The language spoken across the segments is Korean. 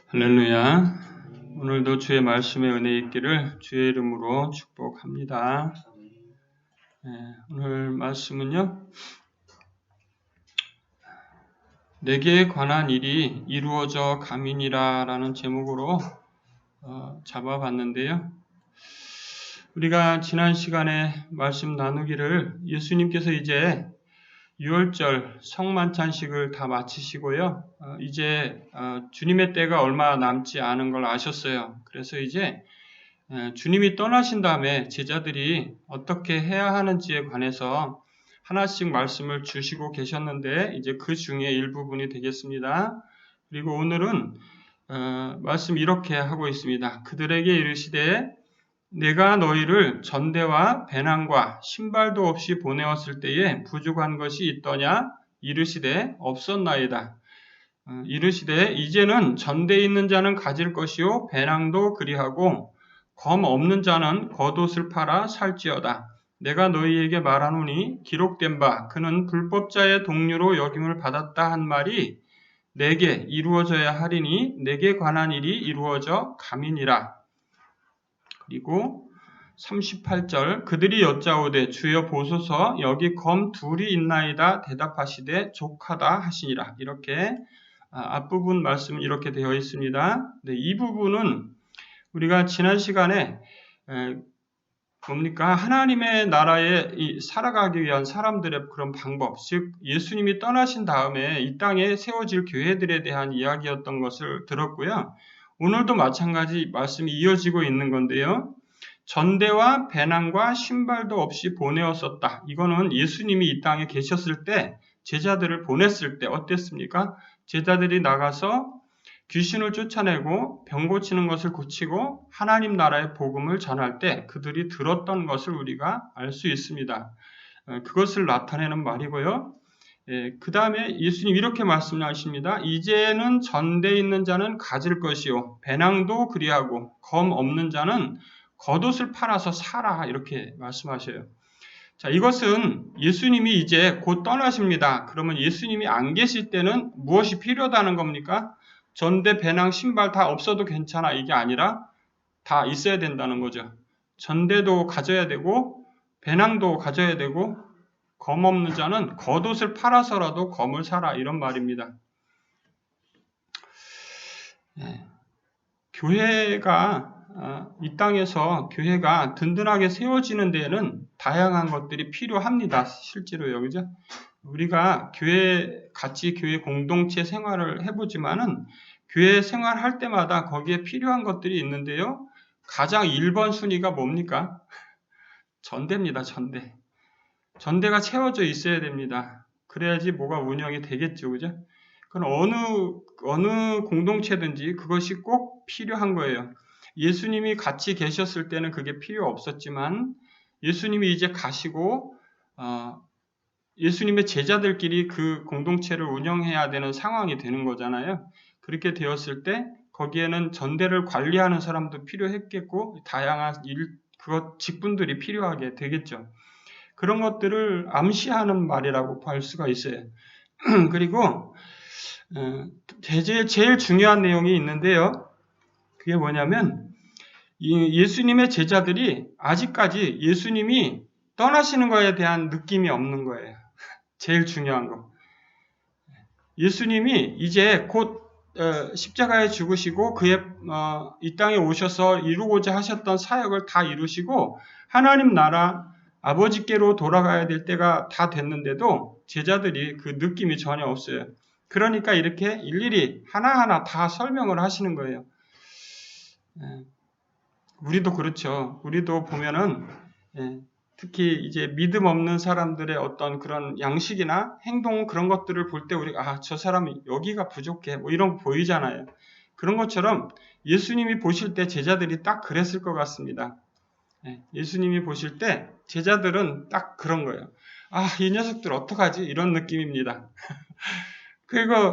할렐루야. 오늘도 주의 말씀의 은혜 있기를 주의 이름으로 축복합니다. 오늘 말씀은요, 내게 관한 일이 이루어져 가민이라 라는 제목으로 잡아봤는데요. 우리가 지난 시간에 말씀 나누기를 예수님께서 이제 6월절 성만찬식을 다 마치시고요. 이제 주님의 때가 얼마 남지 않은 걸 아셨어요. 그래서 이제 주님이 떠나신 다음에 제자들이 어떻게 해야 하는지에 관해서 하나씩 말씀을 주시고 계셨는데 이제 그 중에 일부분이 되겠습니다. 그리고 오늘은 말씀 이렇게 하고 있습니다. 그들에게 이르시되 내가 너희를 전대와 배낭과 신발도 없이 보내었을 때에 부족한 것이 있더냐? 이르시되 없었나이다. 이르시되 이제는 전대에 있는 자는 가질 것이요 배낭도 그리하고 검 없는 자는 겉옷을 팔아 살지어다. 내가 너희에게 말하노니 기록된 바 그는 불법자의 동류로 여김을 받았다 한 말이 내게 이루어져야 하리니 내게 관한 일이 이루어져 가민이라. 그리고 38절 그들이 여짜오되 주여 보소서 여기 검 둘이 있나이다 대답하시되 족하다 하시니라. 이렇게 앞부분 말씀은 이렇게 되어 있습니다. 이 부분은 우리가 지난 시간에 뭡니까? 하나님의 나라에 살아가기 위한 사람들의 그런 방법, 즉 예수님이 떠나신 다음에 이 땅에 세워질 교회들에 대한 이야기였던 것을 들었고요. 오늘도 마찬가지 말씀이 이어지고 있는 건데요. 전대와 배낭과 신발도 없이 보내었었다. 이거는 예수님이 이 땅에 계셨을 때 제자들을 보냈을 때 어땠습니까? 제자들이 나가서 귀신을 쫓아내고 병 고치는 것을 고치고 하나님 나라의 복음을 전할 때 그들이 들었던 것을 우리가 알 수 있습니다. 그것을 나타내는 말이고요. 그 다음에 예수님 이렇게 말씀하십니다. 이제는 전대에 있는 자는 가질 것이요 배낭도 그리하고 검 없는 자는 겉옷을 팔아서 사라 이렇게 말씀하셔요. 자, 이것은 예수님이 이제 곧 떠나십니다. 그러면 예수님이 안 계실 때는 무엇이 필요하다는 겁니까? 전대, 배낭, 신발 다 없어도 괜찮아 이게 아니라 다 있어야 된다는 거죠. 전대도 가져야 되고 배낭도 가져야 되고 검 없는 자는 겉옷을 팔아서라도 검을 사라 이런 말입니다. 교회가 이 땅에서 교회가 든든하게 세워지는 데에는 다양한 것들이 필요합니다. 실제로요, 그죠? 우리가 같이 교회 공동체 생활을 해보지만은 교회 생활할 때마다 거기에 필요한 것들이 있는데요. 가장 1번 순위가 뭡니까? 전대입니다, 전대. 전대가 채워져 있어야 됩니다. 그래야지 뭐가 운영이 되겠죠, 그죠? 그건 어느 공동체든지 그것이 꼭 필요한 거예요. 예수님이 같이 계셨을 때는 그게 필요 없었지만 예수님이 이제 가시고 예수님의 제자들끼리 그 공동체를 운영해야 되는 상황이 되는 거잖아요. 그렇게 되었을 때 거기에는 전대를 관리하는 사람도 필요했겠고 다양한 직분들이 필요하게 되겠죠. 그런 것들을 암시하는 말이라고 할 수가 있어요. 그리고 제일 중요한 내용이 있는데요. 그게 뭐냐면 예수님의 제자들이 아직까지 예수님이 떠나시는 거에 대한 느낌이 없는 거예요. 제일 중요한 거. 예수님이 이제 곧 십자가에 죽으시고 이 땅에 오셔서 이루고자 하셨던 사역을 다 이루시고 하나님 나라 아버지께로 돌아가야 될 때가 다 됐는데도 제자들이 그 느낌이 전혀 없어요. 그러니까 이렇게 일일이 하나하나 다 설명을 하시는 거예요. 우리도 그렇죠. 우리도 보면은 특히 이제 믿음 없는 사람들의 어떤 그런 양식이나 행동 그런 것들을 볼 때 우리가 저 사람이 여기가 부족해 뭐 이런 거 보이잖아요. 그런 것처럼 예수님이 보실 때 제자들이 딱 그랬을 것 같습니다. 예수님이 보실 때 제자들은 딱 그런 거예요. 이 녀석들 어떡하지? 이런 느낌입니다.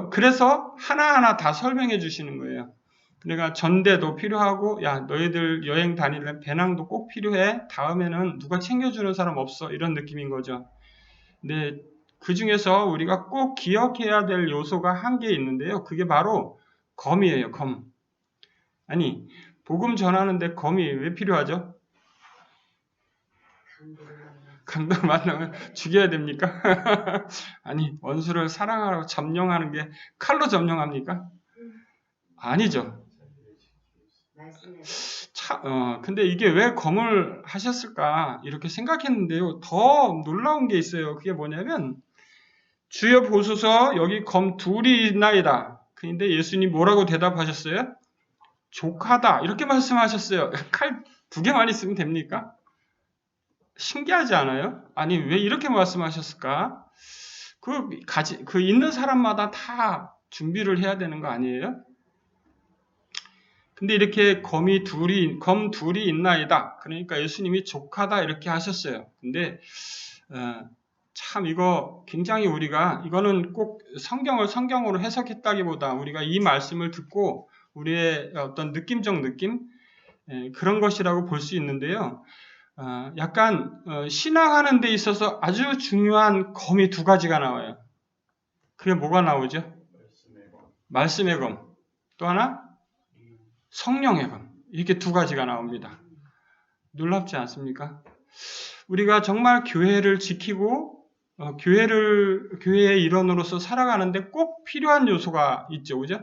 그래서 하나하나 다 설명해 주시는 거예요. 그러니까 전대도 필요하고 너희들 여행 다니려면 배낭도 꼭 필요해. 다음에는 누가 챙겨주는 사람 없어. 이런 느낌인 거죠. 근데 그 중에서 우리가 꼭 기억해야 될 요소가 한 개 있는데요. 그게 바로 검이에요. 검. 아니, 복음 전하는데 검이 왜 필요하죠? 강도를 만나면 죽여야 됩니까? 아니, 원수를 사랑하라고 점령하는 게 칼로 점령합니까? 아니죠. 근데 이게 왜 검을 하셨을까? 이렇게 생각했는데요. 더 놀라운 게 있어요. 그게 뭐냐면, 주여 보소서 여기 검 둘이 있나이다. 그런데 예수님 뭐라고 대답하셨어요? 족하다. 이렇게 말씀하셨어요. 칼 2개만 있으면 됩니까? 신기하지 않아요? 아니, 왜 이렇게 말씀하셨을까? 그 있는 사람마다 다 준비를 해야 되는 거 아니에요? 근데 이렇게 검 둘이 있나이다. 그러니까 예수님이 족하다 이렇게 하셨어요. 근데 참 이거 굉장히 이거는 꼭 성경으로 해석했다기보다 우리가 이 말씀을 듣고 우리의 어떤 느낌적 느낌 그런 것이라고 볼 수 있는데요. 약간 신앙하는 데 있어서 아주 중요한 검이 2가지가 나와요. 그게 뭐가 나오죠? 말씀의 검. 또 하나 성령의 검. 이렇게 2가지가 나옵니다. 놀랍지 않습니까? 우리가 정말 교회를 지키고 교회의 일원으로서 살아가는데 꼭 필요한 요소가 있죠. 그죠?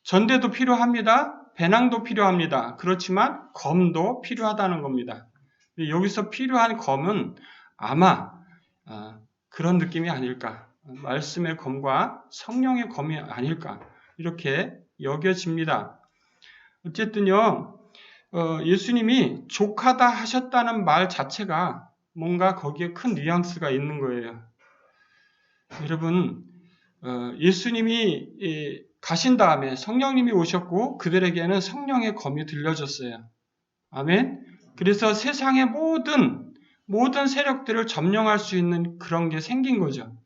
전대도 필요합니다. 배낭도 필요합니다. 그렇지만 검도 필요하다는 겁니다. 여기서 필요한 검은 아마 그런 느낌이 아닐까. 말씀의 검과 성령의 검이 아닐까. 이렇게 여겨집니다. 어쨌든요. 예수님이 족하다 하셨다는 말 자체가 뭔가 거기에 큰 뉘앙스가 있는 거예요. 여러분, 예수님이 가신 다음에 성령님이 오셨고 그들에게는 성령의 검이 들려졌어요. 아멘. 그래서 세상의 모든 세력들을 점령할 수 있는 그런 게 생긴 거죠.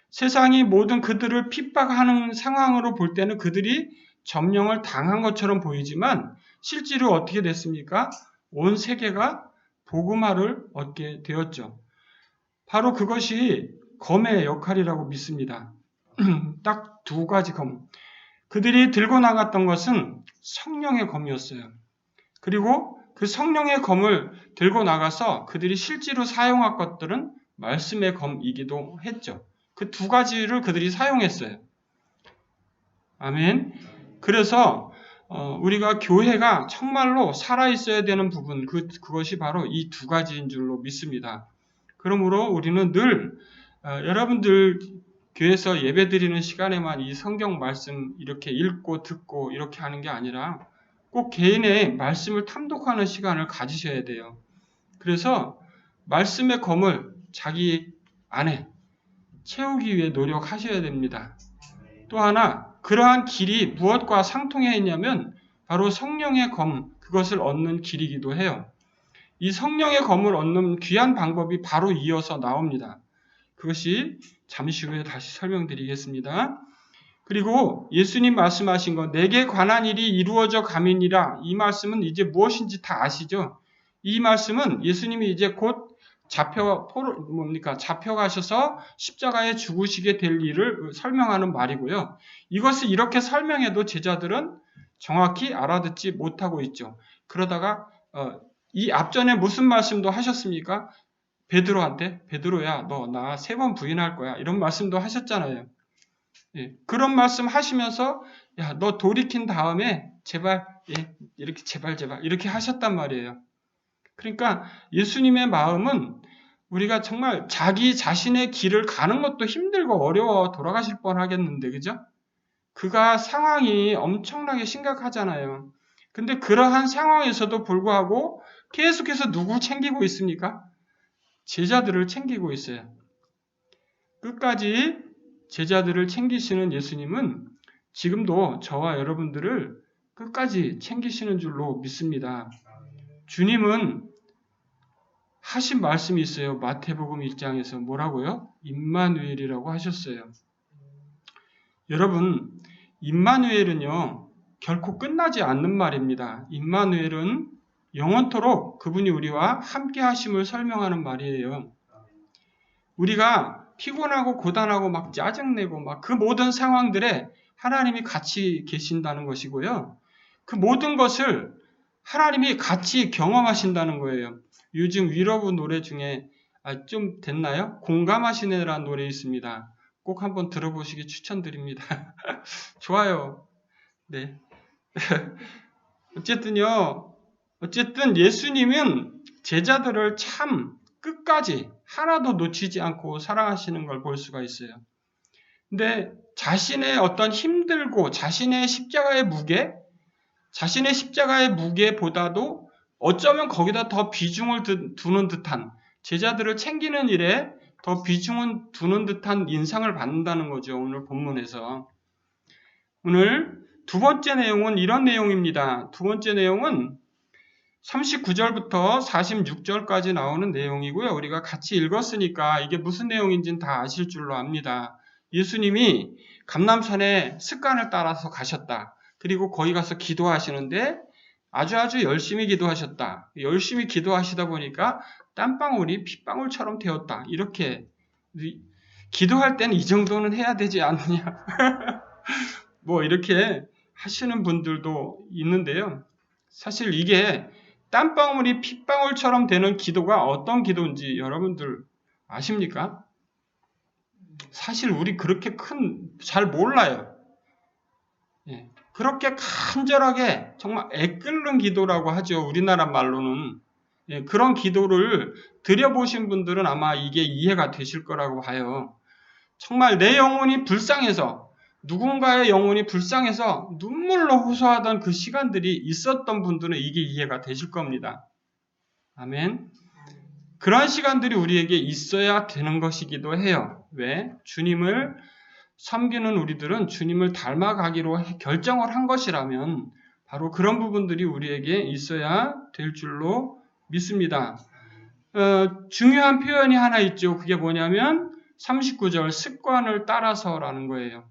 세상이 모든 그들을 핍박하는 상황으로 볼 때는 그들이 점령을 당한 것처럼 보이지만 실제로 어떻게 됐습니까? 온 세계가 복음화를 얻게 되었죠. 바로 그것이 검의 역할이라고 믿습니다. 딱 2가지 검. 그들이 들고 나갔던 것은 성령의 검이었어요. 그리고 그 성령의 검을 들고 나가서 그들이 실제로 사용할 것들은 말씀의 검이기도 했죠. 그 2가지를 그들이 사용했어요. 아멘. 그래서 우리가 교회가 정말로 살아있어야 되는 부분, 그것이 바로 이 2가지인 줄로 믿습니다. 그러므로 우리는 늘 여러분들 교회에서 예배드리는 시간에만 이 성경 말씀 이렇게 읽고 듣고 이렇게 하는 게 아니라 꼭 개인의 말씀을 탐독하는 시간을 가지셔야 돼요. 그래서 말씀의 검을 자기 안에 채우기 위해 노력하셔야 됩니다. 또 하나, 그러한 길이 무엇과 상통해 있냐면 바로 성령의 검, 그것을 얻는 길이기도 해요. 이 성령의 검을 얻는 귀한 방법이 바로 이어서 나옵니다. 그것이 잠시 후에 다시 설명드리겠습니다. 그리고 예수님 말씀하신 것, 내게 관한 일이 이루어져 가민이라, 이 말씀은 이제 무엇인지 다 아시죠? 이 말씀은 예수님이 이제 곧 잡혀가셔서 십자가에 죽으시게 될 일을 설명하는 말이고요. 이것을 이렇게 설명해도 제자들은 정확히 알아듣지 못하고 있죠. 그러다가 이 앞전에 무슨 말씀도 하셨습니까? 베드로한테, 베드로야, 너 나 3번 부인할 거야. 이런 말씀도 하셨잖아요. 예, 그런 말씀 하시면서 야, 너 돌이킨 다음에 제발 이렇게 제발 이렇게 하셨단 말이에요. 그러니까 예수님의 마음은 우리가 정말 자기 자신의 길을 가는 것도 힘들고 어려워 돌아가실 뻔하겠는데, 그죠? 그가 상황이 엄청나게 심각하잖아요. 근데 그러한 상황에서도 불구하고 계속해서 누구 챙기고 있습니까? 제자들을 챙기고 있어요. 끝까지 제자들을 챙기시는 예수님은 지금도 저와 여러분들을 끝까지 챙기시는 줄로 믿습니다. 주님은 하신 말씀이 있어요. 마태복음 1장에서 뭐라고요? 임마누엘이라고 하셨어요. 여러분, 임마누엘은요, 결코 끝나지 않는 말입니다. 임마누엘은 영원토록 그분이 우리와 함께 하심을 설명하는 말이에요. 우리가 피곤하고 고단하고 막 짜증내고 막 그 모든 상황들에 하나님이 같이 계신다는 것이고요. 그 모든 것을 하나님이 같이 경험하신다는 거예요. 요즘 위러브 노래 중에 좀 됐나요? 공감하시네라는 노래 있습니다. 꼭 한번 들어보시기 추천드립니다. 좋아요. 네. 어쨌든 예수님은 제자들을 참 끝까지 하나도 놓치지 않고 사랑하시는 걸 볼 수가 있어요. 근데 자신의 어떤 힘들고 자신의 십자가의 무게보다도 어쩌면 거기다 더 비중을 두는 듯한, 제자들을 챙기는 일에 더 비중을 두는 듯한 인상을 받는다는 거죠. 오늘 본문에서. 오늘 두 번째 내용은 이런 내용입니다. 두 번째 내용은 39절부터 46절까지 나오는 내용이고요. 우리가 같이 읽었으니까 이게 무슨 내용인지는 다 아실 줄로 압니다. 예수님이 감람산에 습관을 따라서 가셨다. 그리고 거기 가서 기도하시는데 아주 열심히 기도하셨다. 열심히 기도하시다 보니까 땀방울이 핏방울처럼 되었다. 이렇게 기도할 때는 이 정도는 해야 되지 않느냐. 뭐 이렇게 하시는 분들도 있는데요. 사실 이게 땀방울이 핏방울처럼 되는 기도가 어떤 기도인지 여러분들 아십니까? 사실 우리 그렇게 잘 몰라요. 예, 그렇게 간절하게 정말 애끓는 기도라고 하죠. 우리나라 말로는. 예, 그런 기도를 드려보신 분들은 아마 이게 이해가 되실 거라고 봐요. 정말 내 영혼이 불쌍해서, 누군가의 영혼이 불쌍해서 눈물로 호소하던 그 시간들이 있었던 분들은 이게 이해가 되실 겁니다. 아멘. 그런 시간들이 우리에게 있어야 되는 것이기도 해요. 왜? 주님을 섬기는 우리들은 주님을 닮아가기로 결정을 한 것이라면 바로 그런 부분들이 우리에게 있어야 될 줄로 믿습니다. 중요한 표현이 하나 있죠. 그게 뭐냐면 39절 습관을 따라서라는 거예요.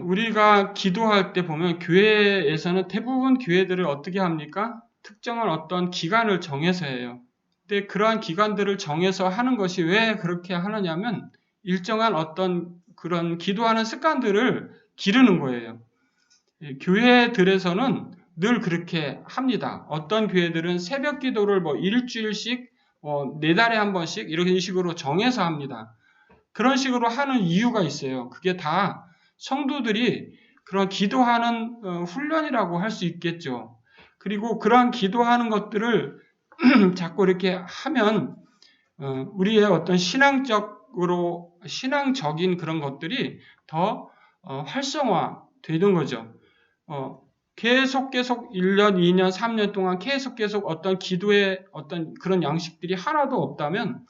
우리가 기도할 때 보면 교회에서는 대부분 교회들을 어떻게 합니까? 특정한 어떤 기간을 정해서 해요. 근데 그러한 기간들을 정해서 하는 것이 왜 그렇게 하느냐면 일정한 어떤 그런 기도하는 습관들을 기르는 거예요. 교회들에서는 늘 그렇게 합니다. 어떤 교회들은 새벽 기도를 일주일씩, 4달에 한 번씩 이런 식으로 정해서 합니다. 그런 식으로 하는 이유가 있어요. 그게 다 성도들이 그런 기도하는 훈련이라고 할 수 있겠죠. 그리고 그러한 기도하는 것들을 자꾸 이렇게 하면 우리의 어떤 신앙적인 그런 것들이 더 활성화되는 거죠. 계속 1년, 2년, 3년 동안 계속 어떤 기도의 어떤 그런 양식들이 하나도 없다면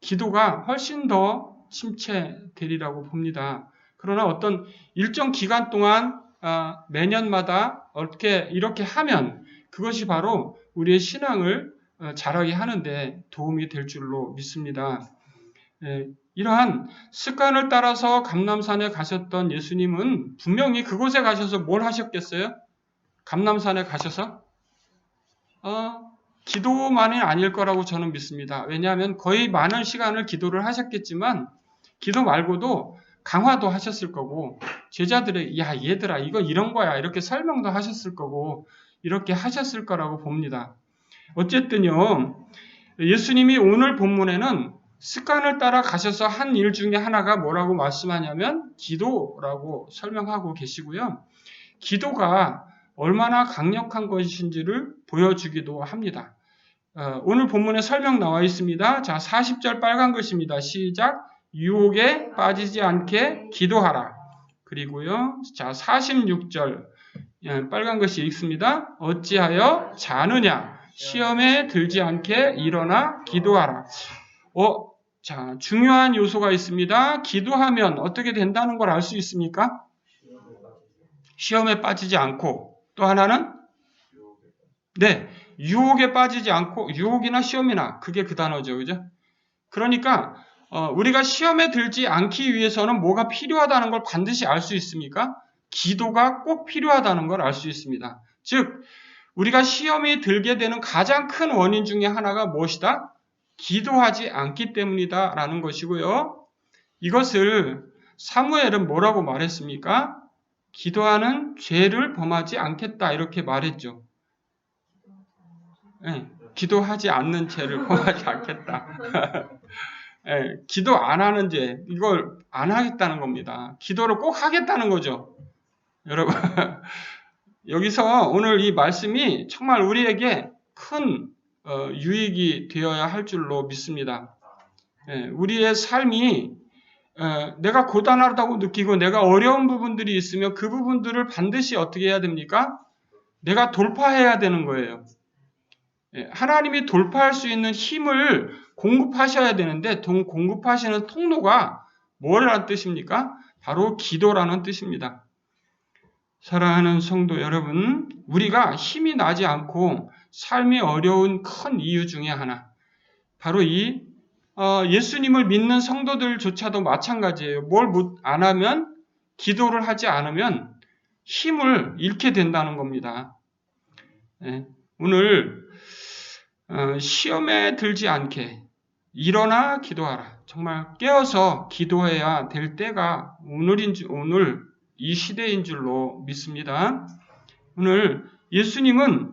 기도가 훨씬 더 침체되리라고 봅니다. 그러나 어떤 일정 기간 동안 매년마다 이렇게 하면 그것이 바로 우리의 신앙을 자라게 하는데 도움이 될 줄로 믿습니다. 이러한 습관을 따라서 감람산에 가셨던 예수님은 분명히 그곳에 가셔서 뭘 하셨겠어요? 감람산에 가셔서 기도만은 아닐 거라고 저는 믿습니다. 왜냐하면 거의 많은 시간을 기도를 하셨겠지만 기도 말고도 강화도 하셨을 거고 제자들의 야 얘들아 이거 이런 거야 이렇게 설명도 하셨을 거고 이렇게 하셨을 거라고 봅니다. 어쨌든요 예수님이 오늘 본문에는 습관을 따라 가셔서 한 일 중에 하나가 뭐라고 말씀하냐면 기도라고 설명하고 계시고요. 기도가 얼마나 강력한 것인지를 보여주기도 합니다. 오늘 본문에 설명 나와 있습니다. 자, 40절 빨간 글씨입니다. 시작. 유혹에 빠지지 않게 기도하라. 그리고요. 자, 46절 빨간 글씨 읽습니다. 어찌하여 자느냐? 시험에 들지 않게 일어나 기도하라. 자, 중요한 요소가 있습니다. 기도하면 어떻게 된다는 걸 알 수 있습니까? 시험에 빠지지 않고 또 하나는 네, 유혹에 빠지지 않고 유혹이나 시험이나 그게 그 단어죠. 그죠? 그러니까 우리가 시험에 들지 않기 위해서는 뭐가 필요하다는 걸 반드시 알 수 있습니까? 기도가 꼭 필요하다는 걸 알 수 있습니다. 즉 우리가 시험이 들게 되는 가장 큰 원인 중에 하나가 무엇이다? 기도하지 않기 때문이다 라는 것이고요. 이것을 사무엘은 뭐라고 말했습니까? 기도하는 죄를 범하지 않겠다 이렇게 말했죠. 네, 기도하지 않는 죄를 범하지 않겠다. 네, 기도 안 하는 죄, 이걸 안 하겠다는 겁니다. 기도를 꼭 하겠다는 거죠. 여러분, 여기서 오늘 이 말씀이 정말 우리에게 큰 유익이 되어야 할 줄로 믿습니다. 네, 우리의 삶이 내가 고단하다고 느끼고 내가 어려운 부분들이 있으면 그 부분들을 반드시 어떻게 해야 됩니까? 내가 돌파해야 되는 거예요. 하나님이 돌파할 수 있는 힘을 공급하셔야 되는데 공급하시는 통로가 뭐라는 뜻입니까? 바로 기도라는 뜻입니다. 사랑하는 성도 여러분, 우리가 힘이 나지 않고 삶이 어려운 큰 이유 중에 하나, 바로 이 예수님을 믿는 성도들조차도 마찬가지예요. 뭘 안 하면, 기도를 하지 않으면 힘을 잃게 된다는 겁니다. 오늘 시험에 들지 않게 일어나 기도하라. 정말 깨어서 기도해야 될 때가 오늘 이 시대인 줄로 믿습니다. 오늘 예수님은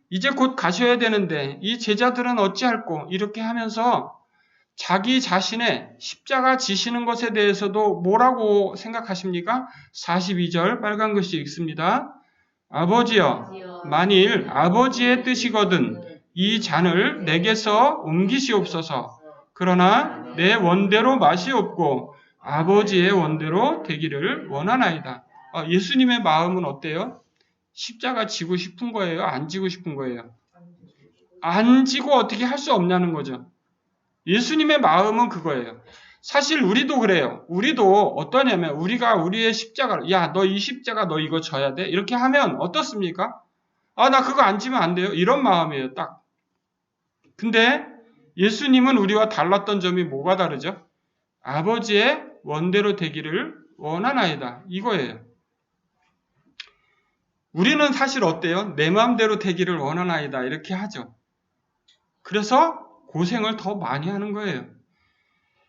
이제 곧 가셔야 되는데 이 제자들은 어찌할꼬 이렇게 하면서 자기 자신의 십자가 지시는 것에 대해서도 뭐라고 생각하십니까? 42절 빨간 글씨 읽습니다. 아버지여, 만일 아버지의 뜻이거든 이 잔을 내게서 옮기시옵소서. 그러나 내 원대로 마시옵고 아버지의 원대로 되기를 원하나이다. 예수님의 마음은 어때요? 십자가 지고 싶은 거예요? 안 지고 싶은 거예요? 안 지고 어떻게 할 수 없냐는 거죠. 예수님의 마음은 그거예요. 사실 우리도 그래요. 우리도 어떠냐면 우리가 우리의 십자가를 야, 너 이 십자가 너 이거 져야 돼? 이렇게 하면 어떻습니까? 나 그거 안 지면 안 돼요. 이런 마음이에요. 딱. 근데 예수님은 우리와 달랐던 점이 뭐가 다르죠? 아버지의 원대로 되기를 원하나이다. 이거예요. 우리는 사실 어때요? 내 마음대로 되기를 원하나이다. 이렇게 하죠. 그래서 고생을 더 많이 하는 거예요.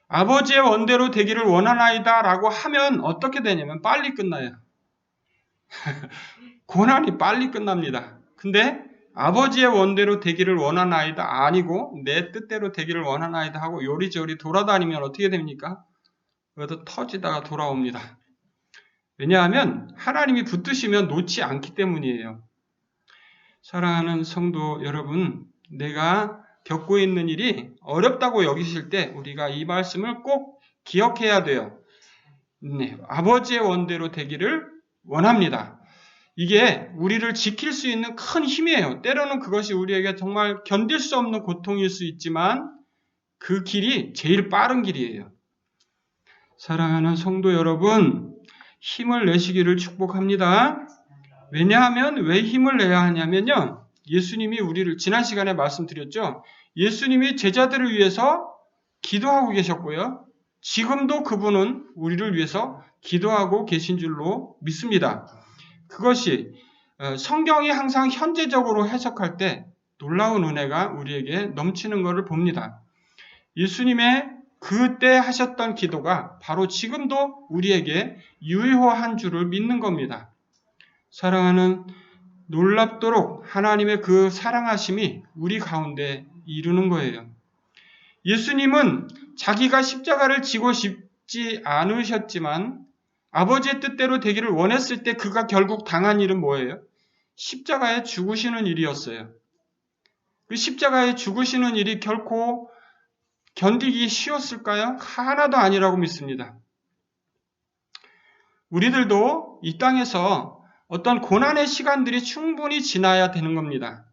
아버지의 원대로 되기를 원하나이다 라고 하면 어떻게 되냐면 빨리 끝나요. 고난이 빨리 끝납니다. 근데 아버지의 원대로 되기를 원하나이다 아니고 내 뜻대로 되기를 원하나이다 하고 요리조리 돌아다니면 어떻게 됩니까? 그래도 터지다가 돌아옵니다. 왜냐하면 하나님이 붙드시면 놓지 않기 때문이에요. 사랑하는 성도 여러분, 내가 겪고 있는 일이 어렵다고 여기실 때 우리가 이 말씀을 꼭 기억해야 돼요. 네, 아버지의 원대로 되기를 원합니다. 이게 우리를 지킬 수 있는 큰 힘이에요. 때로는 그것이 우리에게 정말 견딜 수 없는 고통일 수 있지만 그 길이 제일 빠른 길이에요. 사랑하는 성도 여러분, 힘을 내시기를 축복합니다. 왜냐하면 왜 힘을 내야 하냐면요. 예수님이 우리를 지난 시간에 말씀드렸죠. 예수님이 제자들을 위해서 기도하고 계셨고요. 지금도 그분은 우리를 위해서 기도하고 계신 줄로 믿습니다. 그것이 성경이 항상 현재적으로 해석할 때 놀라운 은혜가 우리에게 넘치는 것을 봅니다. 예수님의 그때 하셨던 기도가 바로 지금도 우리에게 유효한 줄을 믿는 겁니다. 사랑하는 놀랍도록 하나님의 그 사랑하심이 우리 가운데 이루는 거예요. 예수님은 자기가 십자가를 지고 싶지 않으셨지만 아버지의 뜻대로 되기를 원했을 때 그가 결국 당한 일은 뭐예요? 십자가에 죽으시는 일이었어요. 그 십자가에 죽으시는 일이 결코 견디기 쉬웠을까요? 하나도 아니라고 믿습니다. 우리들도 이 땅에서 어떤 고난의 시간들이 충분히 지나야 되는 겁니다.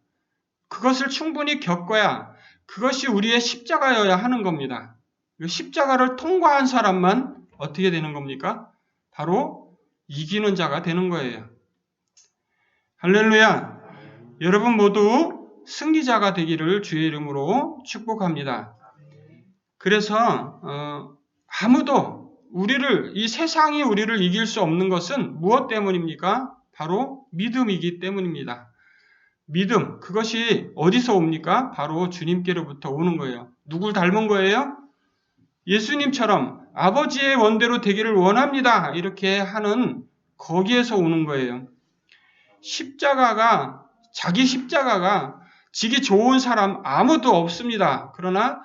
그것을 충분히 겪어야 그것이 우리의 십자가여야 하는 겁니다. 십자가를 통과한 사람만 어떻게 되는 겁니까? 바로 이기는 자가 되는 거예요. 할렐루야! 여러분 모두 승리자가 되기를 주의 이름으로 축복합니다. 그래서 아무도 이 세상이 우리를 이길 수 없는 것은 무엇 때문입니까? 바로 믿음이기 때문입니다. 믿음, 그것이 어디서 옵니까? 바로 주님께로부터 오는 거예요. 누굴 닮은 거예요? 예수님처럼 아버지의 원대로 되기를 원합니다. 이렇게 하는 거기에서 오는 거예요. 자기 십자가가 지기 좋은 사람 아무도 없습니다. 그러나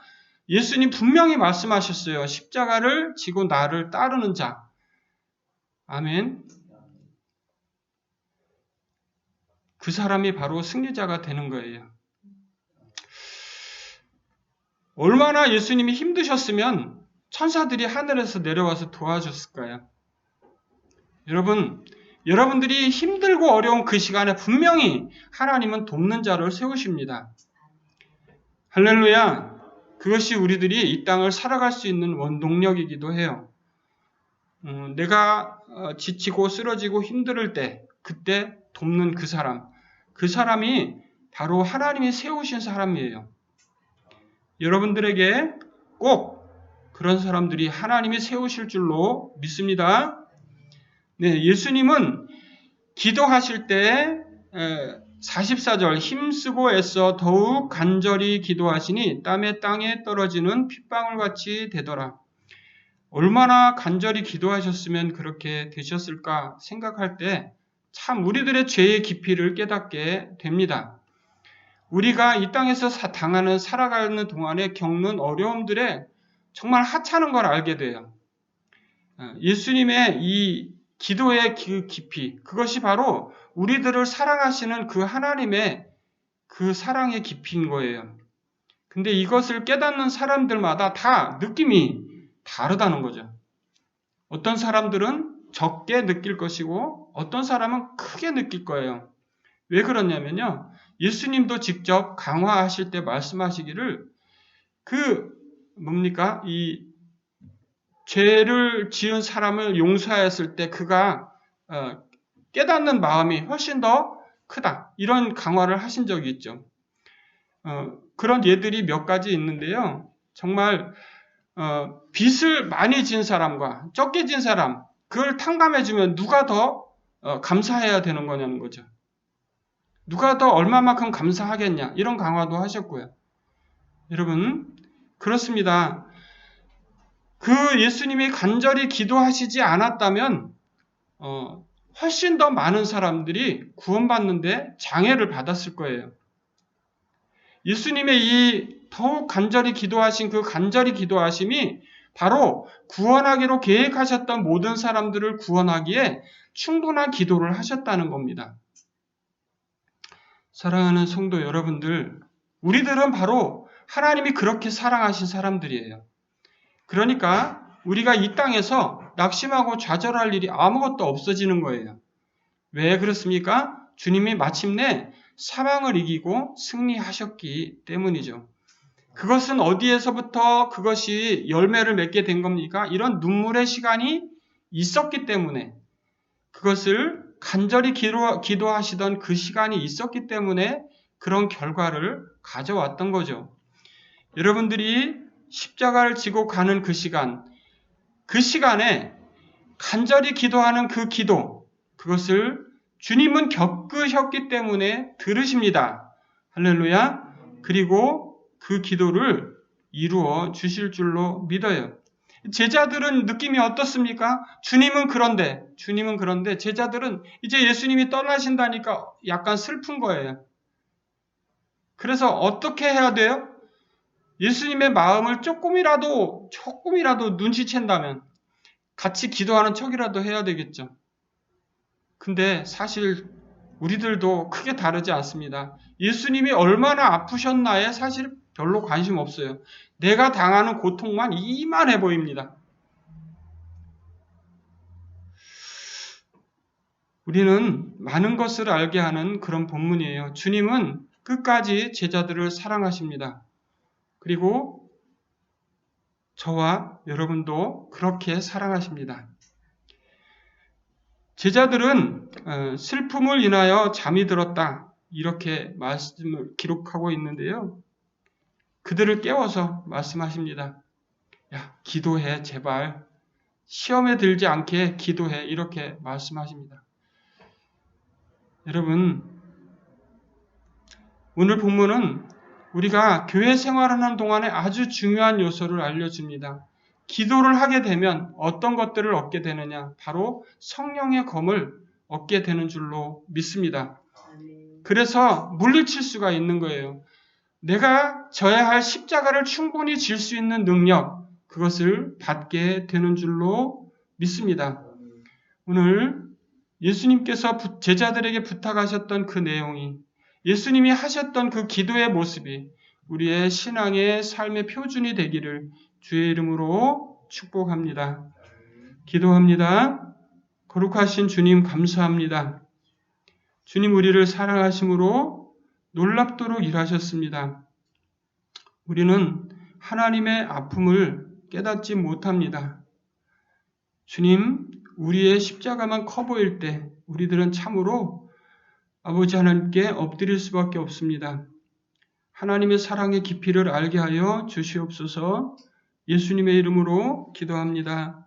예수님 분명히 말씀하셨어요. 십자가를 지고 나를 따르는 자. 아멘. 그 사람이 바로 승리자가 되는 거예요. 얼마나 예수님이 힘드셨으면 천사들이 하늘에서 내려와서 도와줬을까요? 여러분들이 힘들고 어려운 그 시간에 분명히 하나님은 돕는 자를 세우십니다. 할렐루야! 그것이 우리들이 이 땅을 살아갈 수 있는 원동력이기도 해요. 내가 지치고 쓰러지고 힘들 때 그때 돕는 그 사람이 바로 하나님이 세우신 사람이에요. 여러분들에게 꼭 그런 사람들이 하나님이 세우실 줄로 믿습니다. 네, 예수님은 기도하실 때 44절 힘쓰고 애써 더욱 간절히 기도하시니 땀에 땅에 떨어지는 핏방울같이 되더라. 얼마나 간절히 기도하셨으면 그렇게 되셨을까 생각할 때 참 우리들의 죄의 깊이를 깨닫게 됩니다. 우리가 이 땅에서 살아가는 동안에 겪는 어려움들에 정말 하찮은 걸 알게 돼요. 예수님의 이 기도의 그 깊이, 그것이 바로 우리들을 사랑하시는 그 하나님의 그 사랑의 깊이인 거예요. 근데 이것을 깨닫는 사람들마다 다 느낌이 다르다는 거죠. 어떤 사람들은 적게 느낄 것이고 어떤 사람은 크게 느낄 거예요. 왜 그러냐면요. 예수님도 직접 강화하실 때 말씀하시기를 이 죄를 지은 사람을 용서하였을 때 그가 깨닫는 마음이 훨씬 더 크다. 이런 강화를 하신 적이 있죠. 그런 예들이 몇 가지 있는데요. 정말 빚을 많이 진 사람과 적게 진 사람, 그걸 탕감해주면 누가 더 감사해야 되는 거냐는 거죠. 누가 더 얼마만큼 감사하겠냐, 이런 강화도 하셨고요. 여러분, 그렇습니다. 그 예수님이 간절히 기도하시지 않았다면 훨씬 더 많은 사람들이 구원받는데 장애를 받았을 거예요. 예수님의 이 더욱 간절히 기도하신 그 간절히 기도하심이 바로 구원하기로 계획하셨던 모든 사람들을 구원하기에 충분한 기도를 하셨다는 겁니다. 사랑하는 성도 여러분들, 우리들은 바로 하나님이 그렇게 사랑하신 사람들이에요. 그러니까 우리가 이 땅에서 낙심하고 좌절할 일이 아무것도 없어지는 거예요. 왜 그렇습니까? 주님이 마침내 사망을 이기고 승리하셨기 때문이죠. 그것은 어디에서부터 그것이 열매를 맺게 된 겁니까? 이런 눈물의 시간이 있었기 때문에, 그것을 간절히 기도하시던 그 시간이 있었기 때문에 그런 결과를 가져왔던 거죠. 여러분들이 십자가를 지고 가는 그 시간에 간절히 기도하는 그 기도, 그것을 주님은 겪으셨기 때문에 들으십니다. 할렐루야. 그리고 그 기도를 이루어 주실 줄로 믿어요. 제자들은 느낌이 어떻습니까? 주님은 그런데 제자들은 이제 예수님이 떠나신다니까 약간 슬픈 거예요. 그래서 어떻게 해야 돼요? 예수님의 마음을 조금이라도 눈치챈다면 같이 기도하는 척이라도 해야 되겠죠. 근데 사실 우리들도 크게 다르지 않습니다. 예수님이 얼마나 아프셨나에 사실 별로 관심 없어요. 내가 당하는 고통만 이만해 보입니다. 우리는 많은 것을 알게 하는 그런 본문이에요. 주님은 끝까지 제자들을 사랑하십니다. 그리고 저와 여러분도 그렇게 사랑하십니다. 제자들은 슬픔을 인하여 잠이 들었다, 이렇게 말씀을 기록하고 있는데요. 그들을 깨워서 말씀하십니다. 야, 기도해, 제발. 시험에 들지 않게 기도해, 이렇게 말씀하십니다. 여러분, 오늘 본문은 우리가 교회 생활하는 동안에 아주 중요한 요소를 알려줍니다. 기도를 하게 되면 어떤 것들을 얻게 되느냐? 바로 성령의 검을 얻게 되는 줄로 믿습니다. 그래서 물리칠 수가 있는 거예요. 내가 져야 할 십자가를 충분히 질 수 있는 능력, 그것을 받게 되는 줄로 믿습니다. 오늘 예수님께서 제자들에게 부탁하셨던 그 내용이, 예수님이 하셨던 그 기도의 모습이 우리의 신앙의 삶의 표준이 되기를 주의 이름으로 축복합니다. 기도합니다. 거룩하신 주님 감사합니다. 주님 우리를 사랑하심으로 놀랍도록 일하셨습니다. 우리는 하나님의 아픔을 깨닫지 못합니다. 주님, 우리의 십자가만 커 보일 때 우리들은 참으로 아버지 하나님께 엎드릴 수밖에 없습니다. 하나님의 사랑의 깊이를 알게 하여 주시옵소서. 예수님의 이름으로 기도합니다.